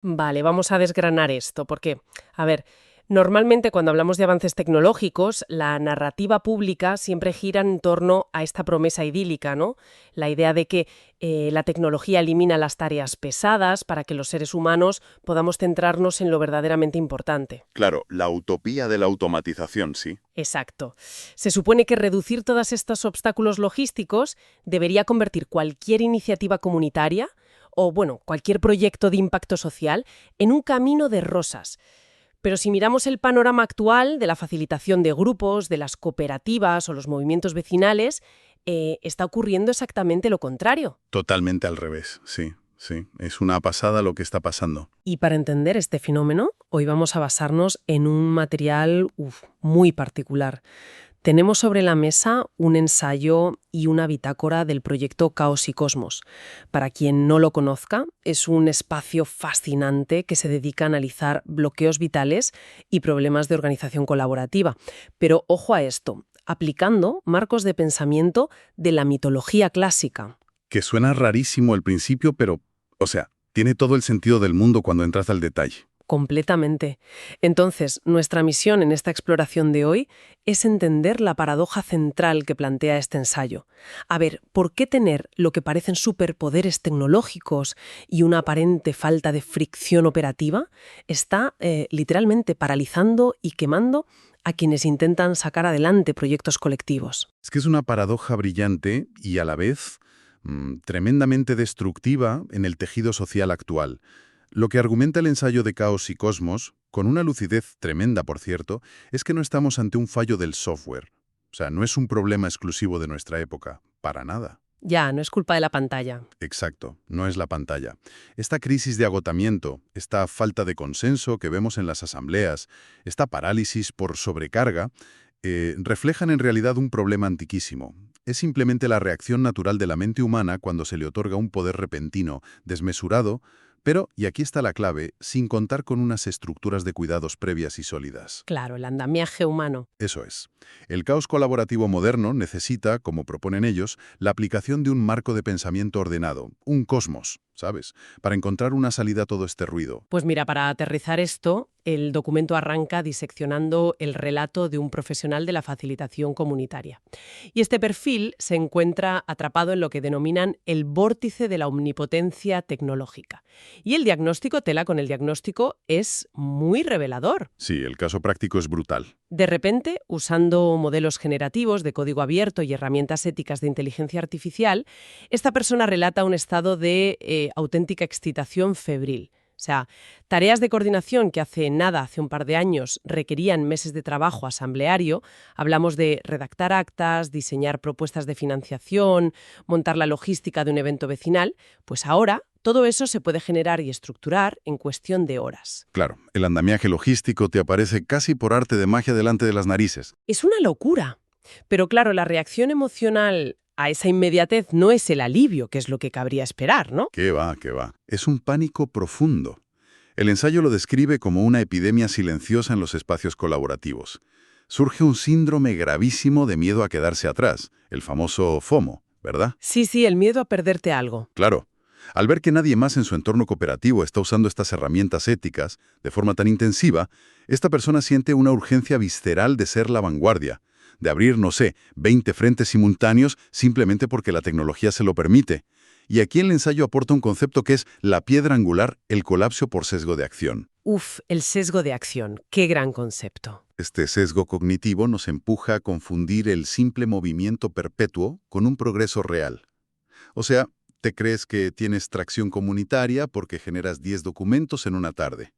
Vale, vamos a desgranar esto, porque, a ver, normalmente cuando hablamos de avances tecnológicos, la narrativa pública siempre gira en torno a esta promesa idílica, ¿no? La idea de que la tecnología elimina las tareas pesadas para que los seres humanos podamos centrarnos en lo verdaderamente importante. Claro, la utopía de la automatización, sí. Exacto. Se supone que reducir todos estos obstáculos logísticos debería convertir cualquier iniciativa comunitaria o, bueno, cualquier proyecto de impacto social en un camino de rosas. Pero si miramos el panorama actual de la facilitación de grupos, de las cooperativas o los movimientos vecinales, está ocurriendo exactamente lo contrario. Totalmente al revés, sí, sí. Es una pasada lo que está pasando. Y para entender este fenómeno, hoy vamos a basarnos en un material muy particular. Tenemos sobre la mesa un ensayo y una bitácora del proyecto Caos y Cosmos. Para quien no lo conozca, es un espacio fascinante que se dedica a analizar bloqueos vitales y problemas de organización colaborativa. Pero ojo a esto, aplicando marcos de pensamiento de la mitología clásica. Que suena rarísimo al principio, pero, o sea, tiene todo el sentido del mundo cuando entras al detalle. Completamente. Entonces, nuestra misión en esta exploración de hoy es entender la paradoja central que plantea este ensayo. A ver, ¿por qué tener lo que parecen superpoderes tecnológicos y una aparente falta de fricción operativa está literalmente paralizando y quemando a quienes intentan sacar adelante proyectos colectivos? Es que es una paradoja brillante y a la vez tremendamente destructiva en el tejido social actual. Lo que argumenta el ensayo de Caos y Cosmos, con una lucidez tremenda, por cierto, es que no estamos ante un fallo del software. O sea, no es un problema exclusivo de nuestra época, para nada. Ya, no es culpa de la pantalla. Exacto, no es la pantalla. Esta crisis de agotamiento, esta falta de consenso que vemos en las asambleas, esta parálisis por sobrecarga, reflejan en realidad un problema antiquísimo. Es simplemente la reacción natural de la mente humana cuando se le otorga un poder repentino, desmesurado, pero, y aquí está la clave, sin contar con unas estructuras de cuidados previas y sólidas. Claro, el andamiaje humano. Eso es. El caos colaborativo moderno necesita, como proponen ellos, la aplicación de un marco de pensamiento ordenado, un cosmos, ¿sabes? Para encontrar una salida a todo este ruido. Pues mira, para aterrizar esto, el documento arranca diseccionando el relato de un profesional de la facilitación comunitaria. Y este perfil se encuentra atrapado en lo que denominan el vórtice de la omnipotencia tecnológica. Y el diagnóstico, tela con el diagnóstico, es muy revelador. Sí, el caso práctico es brutal. De repente, usando modelos generativos de código abierto y herramientas éticas de inteligencia artificial, esta persona relata un estado de auténtica excitación febril. O sea, tareas de coordinación que hace un par de años, requerían meses de trabajo asambleario. Hablamos de redactar actas, diseñar propuestas de financiación, montar la logística de un evento vecinal. Pues ahora todo eso se puede generar y estructurar en cuestión de horas. Claro, el andamiaje logístico te aparece casi por arte de magia delante de las narices. Es una locura. Pero claro, la reacción emocional a esa inmediatez no es el alivio, que es lo que cabría esperar, ¿no? ¿Qué va, qué va? Es un pánico profundo. El ensayo lo describe como una epidemia silenciosa en los espacios colaborativos. Surge un síndrome gravísimo de miedo a quedarse atrás, el famoso FOMO, ¿verdad? Sí, el miedo a perderte algo. Claro. Al ver que nadie más en su entorno cooperativo está usando estas herramientas éticas de forma tan intensiva, esta persona siente una urgencia visceral de ser la vanguardia, de abrir, no sé, 20 frentes simultáneos simplemente porque la tecnología se lo permite. Y aquí el ensayo aporta un concepto que es la piedra angular, el colapso por sesgo de acción. El sesgo de acción. Qué gran concepto. Este sesgo cognitivo nos empuja a confundir el simple movimiento perpetuo con un progreso real. O sea, te crees que tienes tracción comunitaria porque generas 10 documentos en una tarde.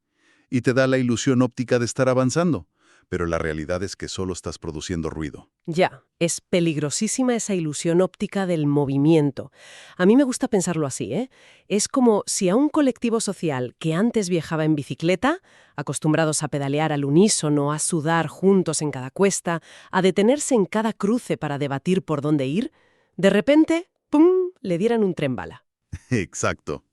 Y te da la ilusión óptica de estar avanzando. Pero la realidad es que solo estás produciendo ruido. Ya, es peligrosísima esa ilusión óptica del movimiento. A mí me gusta pensarlo así, ¿eh? Es como si a un colectivo social que antes viajaba en bicicleta, acostumbrados a pedalear al unísono, a sudar juntos en cada cuesta, a detenerse en cada cruce para debatir por dónde ir, de repente, ¡pum!, le dieran un tren bala. Exacto,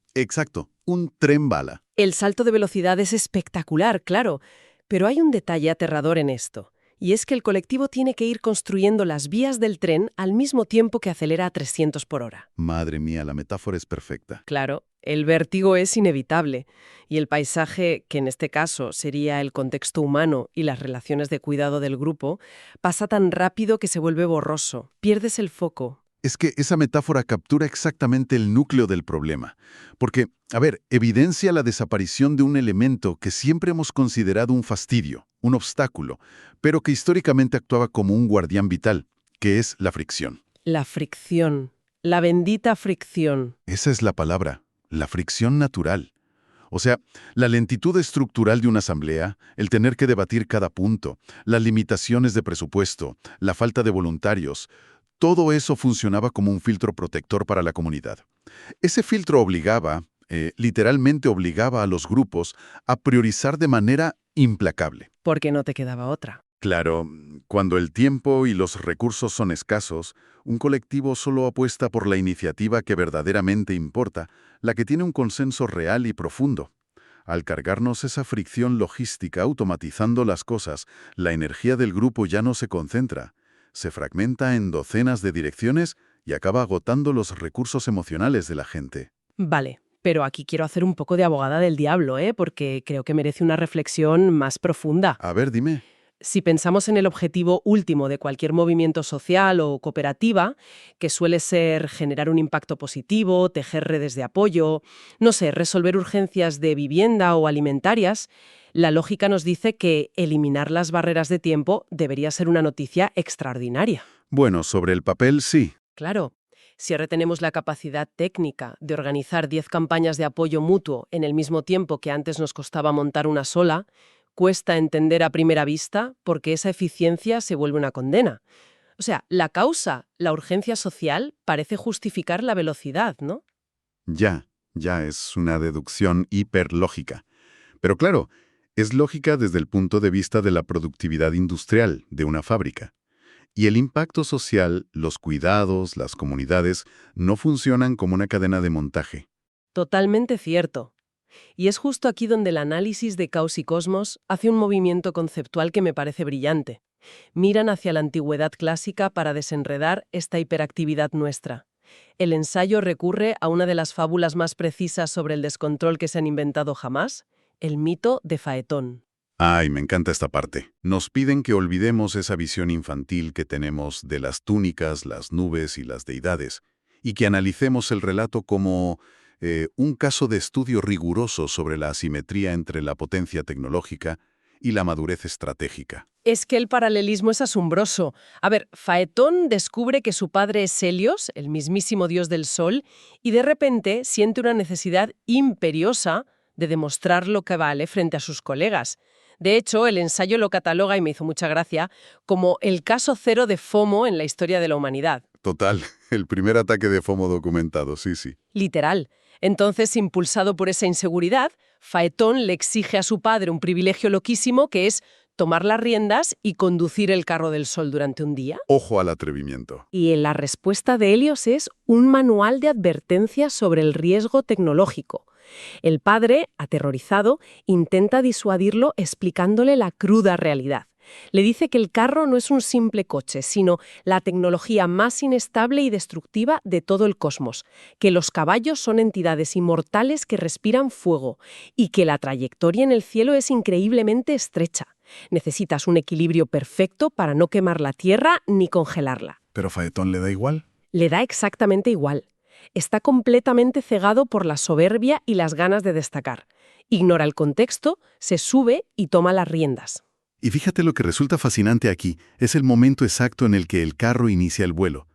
un tren bala. El salto de velocidad es espectacular, claro, pero hay un detalle aterrador en esto. Y es que el colectivo tiene que ir construyendo las vías del tren al mismo tiempo que acelera a 300 por hora. Madre mía, la metáfora es perfecta. Claro, el vértigo es inevitable y el paisaje, que en este caso sería el contexto humano y las relaciones de cuidado del grupo, pasa tan rápido que se vuelve borroso. Pierdes el foco. Es que esa metáfora captura exactamente el núcleo del problema. Porque, a ver, evidencia la desaparición de un elemento que siempre hemos considerado un fastidio, un obstáculo, pero que históricamente actuaba como un guardián vital, que es la fricción. La fricción. La bendita fricción. Esa es la palabra, la fricción natural. O sea, la lentitud estructural de una asamblea, el tener que debatir cada punto, las limitaciones de presupuesto, la falta de voluntarios, todo eso funcionaba como un filtro protector para la comunidad. Ese filtro literalmente obligaba a los grupos a priorizar de manera implacable. Porque no te quedaba otra. Claro, cuando el tiempo y los recursos son escasos, un colectivo solo apuesta por la iniciativa que verdaderamente importa, la que tiene un consenso real y profundo. Al cargarnos esa fricción logística automatizando las cosas, la energía del grupo ya no se concentra. Se fragmenta en docenas de direcciones y acaba agotando los recursos emocionales de la gente. Vale, pero aquí quiero hacer un poco de abogada del diablo, porque creo que merece una reflexión más profunda. A ver, dime. Si pensamos en el objetivo último de cualquier movimiento social o cooperativa, que suele ser generar un impacto positivo, tejer redes de apoyo, no sé, resolver urgencias de vivienda o alimentarias, la lógica nos dice que eliminar las barreras de tiempo debería ser una noticia extraordinaria. Bueno, sobre el papel sí. Claro, si retenemos la capacidad técnica de organizar 10 campañas de apoyo mutuo en el mismo tiempo que antes nos costaba montar una sola, cuesta entender a primera vista por qué esa eficiencia se vuelve una condena. O sea, la causa, la urgencia social, parece justificar la velocidad, ¿no? Ya es una deducción hiperlógica. Pero claro, es lógica desde el punto de vista de la productividad industrial de una fábrica. Y el impacto social, los cuidados, las comunidades, no funcionan como una cadena de montaje. Totalmente cierto. Y es justo aquí donde el análisis de Caos y Cosmos hace un movimiento conceptual que me parece brillante. Miran hacia la antigüedad clásica para desenredar esta hiperactividad nuestra. El ensayo recurre a una de las fábulas más precisas sobre el descontrol que se han inventado jamás, el mito de Faetón. Ay, me encanta esta parte. Nos piden que olvidemos esa visión infantil que tenemos de las túnicas, las nubes y las deidades, y que analicemos el relato como un caso de estudio riguroso sobre la asimetría entre la potencia tecnológica y la madurez estratégica. Es que el paralelismo es asombroso. A ver, Faetón descubre que su padre es Helios, el mismísimo dios del sol, y de repente siente una necesidad imperiosa de demostrar lo que vale frente a sus colegas. De hecho, el ensayo lo cataloga, y me hizo mucha gracia, como el caso cero de FOMO en la historia de la humanidad. Total, el primer ataque de FOMO documentado, sí. Literal. Entonces, impulsado por esa inseguridad, Faetón le exige a su padre un privilegio loquísimo que es tomar las riendas y conducir el carro del sol durante un día. Ojo al atrevimiento. Y la respuesta de Helios es un manual de advertencias sobre el riesgo tecnológico. El padre, aterrorizado, intenta disuadirlo explicándole la cruda realidad. Le dice que el carro no es un simple coche, sino la tecnología más inestable y destructiva de todo el cosmos, que los caballos son entidades inmortales que respiran fuego y que la trayectoria en el cielo es increíblemente estrecha. Necesitas un equilibrio perfecto para no quemar la Tierra ni congelarla. ¿Pero Faetón le da igual? Le da exactamente igual. Está completamente cegado por la soberbia y las ganas de destacar. Ignora el contexto, se sube y toma las riendas. Y fíjate lo que resulta fascinante aquí, es el momento exacto en el que el carro inicia el vuelo.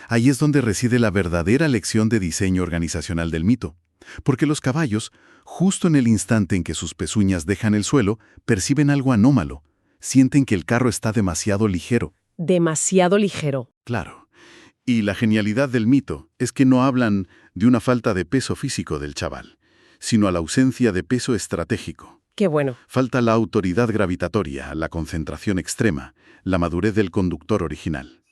Ahí es donde reside la verdadera lección de diseño organizacional del mito. Porque los caballos, justo en el instante en que sus pezuñas dejan el suelo, perciben algo anómalo. Sienten que el carro está demasiado ligero. Demasiado ligero. Claro. Y la genialidad del mito es que no hablan de una falta de peso físico del chaval, sino a la ausencia de peso estratégico. Qué bueno. Falta la autoridad gravitatoria, la concentración extrema, la madurez del conductor original.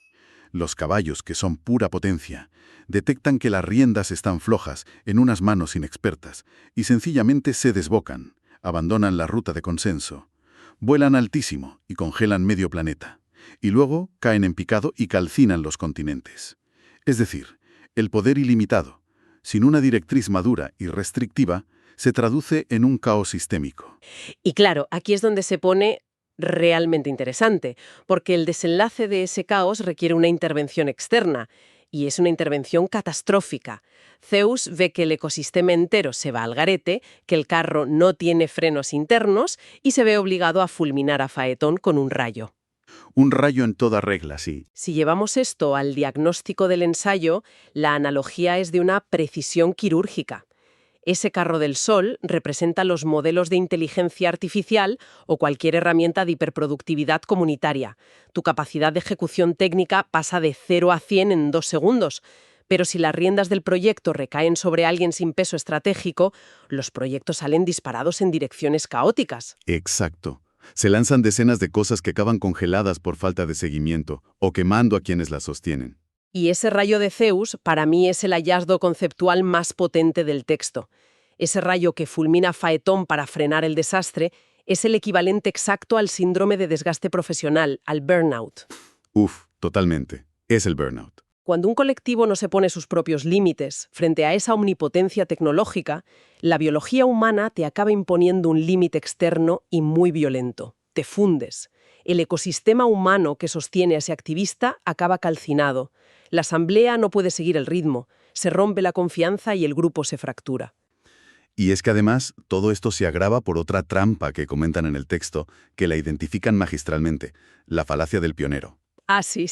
Los caballos, que son pura potencia, detectan que las riendas están flojas en unas manos inexpertas y sencillamente se desbocan, abandonan la ruta de consenso. Vuelan altísimo y congelan medio planeta. Y luego caen en picado y calcinan los continentes. Es decir, el poder ilimitado, sin una directriz madura y restrictiva, se traduce en un caos sistémico. Y claro, aquí es donde se pone realmente interesante, porque el desenlace de ese caos requiere una intervención externa, y es una intervención catastrófica. Zeus ve que el ecosistema entero se va al garete, que el carro no tiene frenos internos y se ve obligado a fulminar a Faetón con un rayo. Un rayo en toda regla, sí. Si llevamos esto al diagnóstico del ensayo, la analogía es de una precisión quirúrgica. Ese carro del sol representa los modelos de inteligencia artificial o cualquier herramienta de hiperproductividad comunitaria. Tu capacidad de ejecución técnica pasa de 0 a 100 en 2 segundos. Pero si las riendas del proyecto recaen sobre alguien sin peso estratégico, los proyectos salen disparados en direcciones caóticas. Exacto. Se lanzan decenas de cosas que acaban congeladas por falta de seguimiento o quemando a quienes las sostienen. Y ese rayo de Zeus, para mí, es el hallazgo conceptual más potente del texto. Ese rayo que fulmina a Faetón para frenar el desastre es el equivalente exacto al síndrome de desgaste profesional, al burnout. Totalmente. Es el burnout. Cuando un colectivo no se pone sus propios límites frente a esa omnipotencia tecnológica, la biología humana te acaba imponiendo un límite externo y muy violento. Te fundes. El ecosistema humano que sostiene a ese activista acaba calcinado. La asamblea no puede seguir el ritmo, se rompe la confianza y el grupo se fractura. Y es que además todo esto se agrava por otra trampa que comentan en el texto, que la identifican magistralmente, la falacia del pionero. Ah, sí.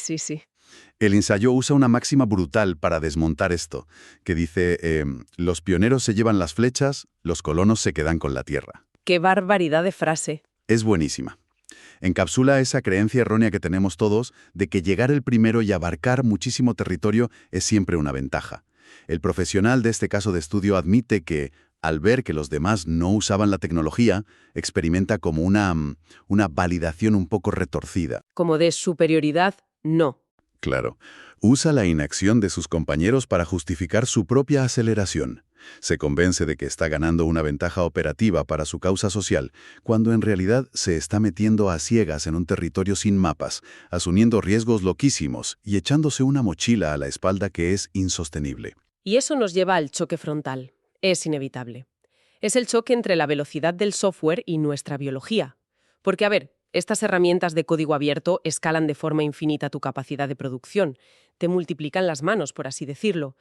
El ensayo usa una máxima brutal para desmontar esto, que dice, los pioneros se llevan las flechas, los colonos se quedan con la tierra. ¡Qué barbaridad de frase! Es buenísima. Encapsula esa creencia errónea que tenemos todos de que llegar el primero y abarcar muchísimo territorio es siempre una ventaja. El profesional de este caso de estudio admite que, al ver que los demás no usaban la tecnología, experimenta como una validación un poco retorcida. Como de superioridad, no. Claro, usa la inacción de sus compañeros para justificar su propia aceleración. Se convence de que está ganando una ventaja operativa para su causa social, cuando en realidad se está metiendo a ciegas en un territorio sin mapas, asumiendo riesgos loquísimos y echándose una mochila a la espalda que es insostenible. Y eso nos lleva al choque frontal. Es inevitable. Es el choque entre la velocidad del software y nuestra biología. Porque, a ver, estas herramientas de código abierto escalan de forma infinita tu capacidad de producción. Te multiplican las manos, por así decirlo.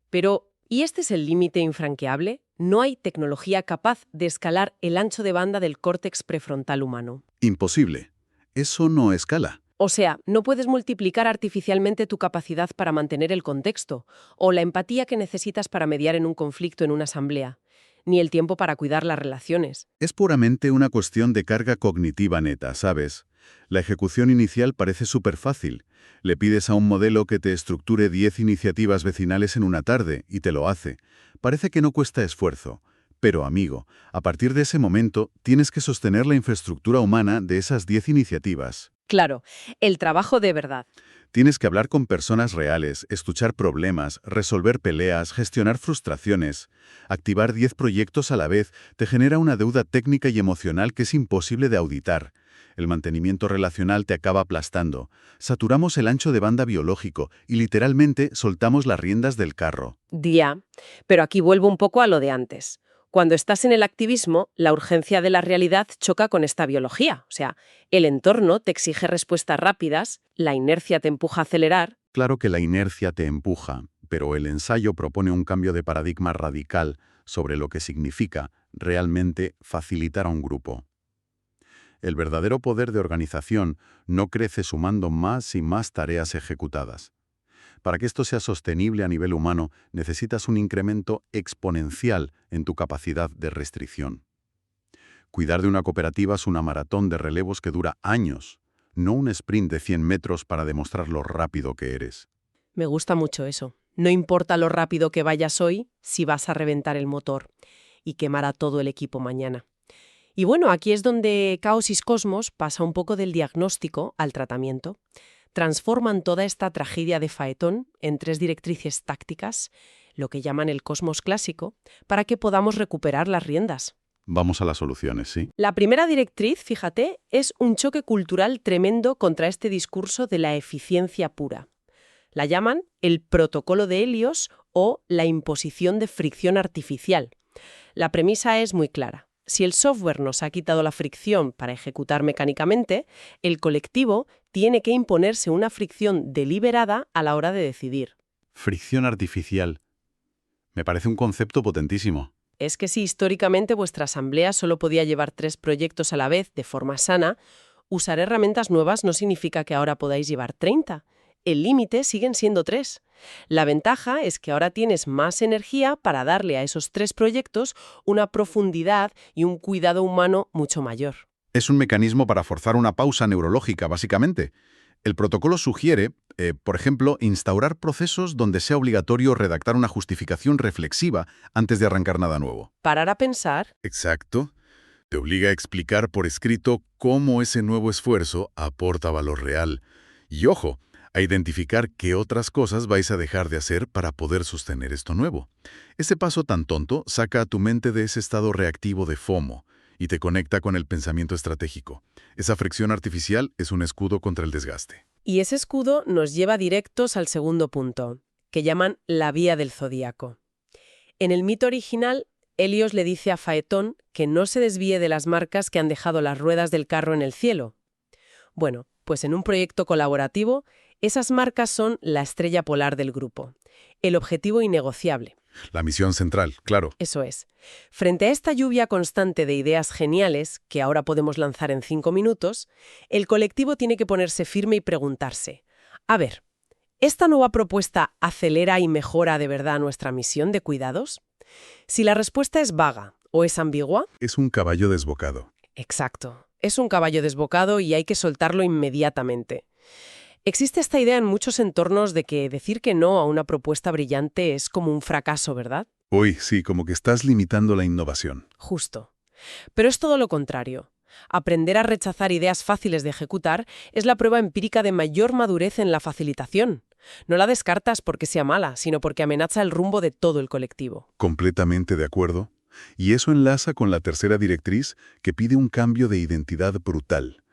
Pero, ¿y este es el límite infranqueable? No hay tecnología capaz de escalar el ancho de banda del córtex prefrontal humano. Imposible. Eso no escala. O sea, no puedes multiplicar artificialmente tu capacidad para mantener el contexto, o la empatía que necesitas para mediar en un conflicto en una asamblea, ni el tiempo para cuidar las relaciones. Es puramente una cuestión de carga cognitiva neta, ¿sabes? La ejecución inicial parece súper fácil. Le pides a un modelo que te estructure 10 iniciativas vecinales en una tarde y te lo hace. Parece que no cuesta esfuerzo. Pero, amigo, a partir de ese momento tienes que sostener la infraestructura humana de esas 10 iniciativas. Claro, el trabajo de verdad. Tienes que hablar con personas reales, escuchar problemas, resolver peleas, gestionar frustraciones. Activar 10 proyectos a la vez te genera una deuda técnica y emocional que es imposible de auditar. El mantenimiento relacional te acaba aplastando. Saturamos el ancho de banda biológico y literalmente soltamos las riendas del carro. Pero aquí vuelvo un poco a lo de antes. Cuando estás en el activismo, la urgencia de la realidad choca con esta biología. O sea, el entorno te exige respuestas rápidas, la inercia te empuja a acelerar. Claro que la inercia te empuja, pero el ensayo propone un cambio de paradigma radical sobre lo que significa realmente facilitar a un grupo. El verdadero poder de organización no crece sumando más y más tareas ejecutadas. Para que esto sea sostenible a nivel humano, necesitas un incremento exponencial en tu capacidad de restricción. Cuidar de una cooperativa es una maratón de relevos que dura años, no un sprint de 100 metros para demostrar lo rápido que eres. Me gusta mucho eso. No importa lo rápido que vayas hoy, si vas a reventar el motor y quemar a todo el equipo mañana. Y bueno, aquí es donde Caos Cosmos pasa un poco del diagnóstico al tratamiento. Transforman toda esta tragedia de Faetón en 3 directrices tácticas, lo que llaman el cosmos clásico, para que podamos recuperar las riendas. Vamos a las soluciones, ¿sí? La primera directriz, fíjate, es un choque cultural tremendo contra este discurso de la eficiencia pura. La llaman el protocolo de Helios o la imposición de fricción artificial. La premisa es muy clara. Si el software nos ha quitado la fricción para ejecutar mecánicamente, el colectivo tiene que imponerse una fricción deliberada a la hora de decidir. Fricción artificial. Me parece un concepto potentísimo. Es que si históricamente vuestra asamblea solo podía llevar 3 proyectos a la vez de forma sana, usar herramientas nuevas no significa que ahora podáis llevar 30. El límite siguen siendo 3. La ventaja es que ahora tienes más energía para darle a esos 3 proyectos una profundidad y un cuidado humano mucho mayor. Es un mecanismo para forzar una pausa neurológica, básicamente. El protocolo sugiere, por ejemplo, instaurar procesos donde sea obligatorio redactar una justificación reflexiva antes de arrancar nada nuevo. Parar a pensar. Exacto. Te obliga a explicar por escrito cómo ese nuevo esfuerzo aporta valor real. Y ojo, a identificar qué otras cosas vais a dejar de hacer para poder sostener esto nuevo. Ese paso tan tonto saca a tu mente de ese estado reactivo de FOMO y te conecta con el pensamiento estratégico. Esa fricción artificial es un escudo contra el desgaste. Y ese escudo nos lleva directos al segundo punto, que llaman la vía del zodíaco. En el mito original, Helios le dice a Faetón que no se desvíe de las marcas que han dejado las ruedas del carro en el cielo. Bueno, pues en un proyecto colaborativo, esas marcas son la estrella polar del grupo, el objetivo innegociable. La misión central, claro. Eso es. Frente a esta lluvia constante de ideas geniales, que ahora podemos lanzar en 5 minutos, el colectivo tiene que ponerse firme y preguntarse, a ver, ¿esta nueva propuesta acelera y mejora de verdad nuestra misión de cuidados? Si la respuesta es vaga o es ambigua... Es un caballo desbocado. Exacto. Es un caballo desbocado y hay que soltarlo inmediatamente. Existe esta idea en muchos entornos de que decir que no a una propuesta brillante es como un fracaso, ¿verdad? Uy, sí, como que estás limitando la innovación. Justo. Pero es todo lo contrario. Aprender a rechazar ideas fáciles de ejecutar es la prueba empírica de mayor madurez en la facilitación. No la descartas porque sea mala, sino porque amenaza el rumbo de todo el colectivo. Completamente de acuerdo. Y eso enlaza con la tercera directriz que pide un cambio de identidad brutal.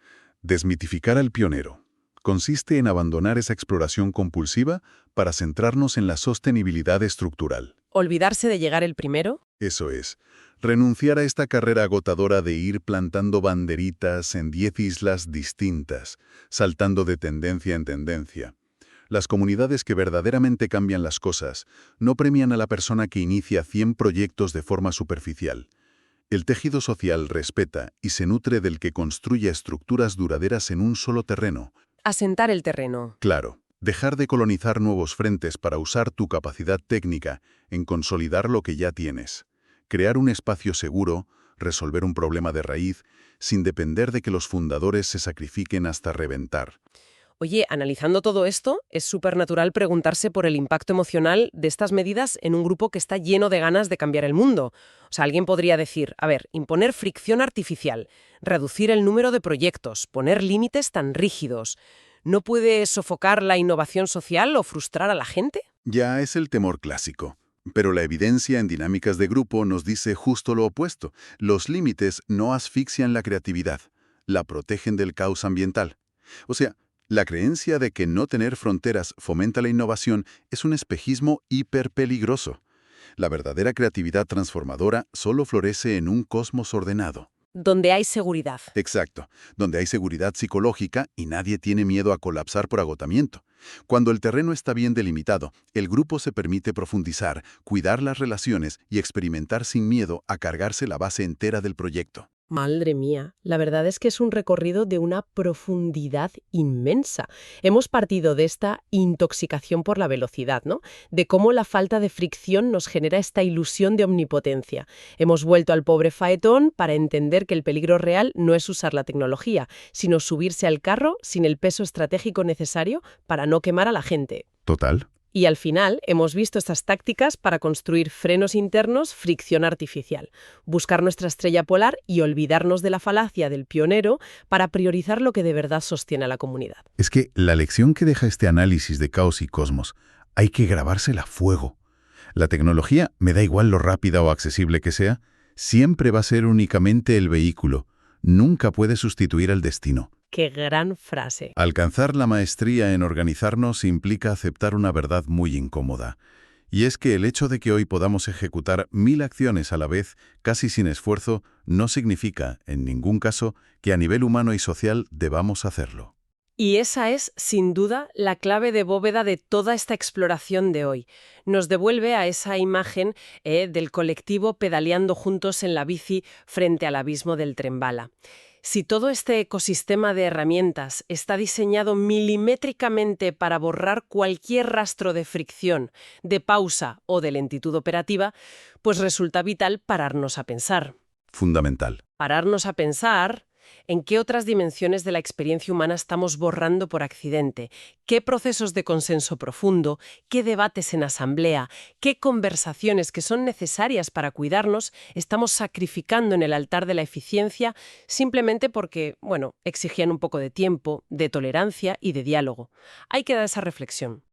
Desmitificar al pionero. Consiste en abandonar esa exploración compulsiva para centrarnos en la sostenibilidad estructural. ¿Olvidarse de llegar el primero? Eso es. Renunciar a esta carrera agotadora de ir plantando banderitas en 10 islas distintas, saltando de tendencia en tendencia. Las comunidades que verdaderamente cambian las cosas no premian a la persona que inicia 100 proyectos de forma superficial. El tejido social respeta y se nutre del que construye estructuras duraderas en un solo terreno. Asentar el terreno. Claro, dejar de colonizar nuevos frentes para usar tu capacidad técnica en consolidar lo que ya tienes. Crear un espacio seguro, resolver un problema de raíz, sin depender de que los fundadores se sacrifiquen hasta reventar. Oye, analizando todo esto, es súper natural preguntarse por el impacto emocional de estas medidas en un grupo que está lleno de ganas de cambiar el mundo. O sea, alguien podría decir, a ver, imponer fricción artificial, reducir el número de proyectos, poner límites tan rígidos. ¿No puede sofocar la innovación social o frustrar a la gente? Ya es el temor clásico. Pero la evidencia en dinámicas de grupo nos dice justo lo opuesto. Los límites no asfixian la creatividad, la protegen del caos ambiental. O sea, la creencia de que no tener fronteras fomenta la innovación es un espejismo hiperpeligroso. La verdadera creatividad transformadora solo florece en un cosmos ordenado. Donde hay seguridad. Exacto, donde hay seguridad psicológica y nadie tiene miedo a colapsar por agotamiento. Cuando el terreno está bien delimitado, el grupo se permite profundizar, cuidar las relaciones y experimentar sin miedo a cargarse la base entera del proyecto. Madre mía, la verdad es que es un recorrido de una profundidad inmensa. Hemos partido de esta intoxicación por la velocidad, ¿no? De cómo la falta de fricción nos genera esta ilusión de omnipotencia. Hemos vuelto al pobre Faetón para entender que el peligro real no es usar la tecnología, sino subirse al carro sin el peso estratégico necesario para no quemar a la gente. Total. Y al final hemos visto estas tácticas para construir frenos internos, fricción artificial, buscar nuestra estrella polar y olvidarnos de la falacia del pionero para priorizar lo que de verdad sostiene a la comunidad. Es que la lección que deja este análisis de caos y cosmos hay que grabársela a fuego. La tecnología, me da igual lo rápida o accesible que sea, Siempre va a ser únicamente el vehículo, nunca puede sustituir al destino. ¡Qué gran frase! Alcanzar la maestría en organizarnos implica aceptar una verdad muy incómoda. Y es que el hecho de que hoy podamos ejecutar 1000 acciones a la vez, casi sin esfuerzo, no significa, en ningún caso, que a nivel humano y social debamos hacerlo. Y esa es, sin duda, la clave de bóveda de toda esta exploración de hoy. Nos devuelve a esa imagen del colectivo pedaleando juntos en la bici frente al abismo del tren bala. Si todo este ecosistema de herramientas está diseñado milimétricamente para borrar cualquier rastro de fricción, de pausa o de lentitud operativa, pues resulta vital pararnos a pensar. Fundamental. Pararnos a pensar en qué otras dimensiones de la experiencia humana estamos borrando por accidente, qué procesos de consenso profundo, qué debates en asamblea, qué conversaciones que son necesarias para cuidarnos estamos sacrificando en el altar de la eficiencia simplemente porque, exigían un poco de tiempo, de tolerancia y de diálogo. Hay que dar esa reflexión.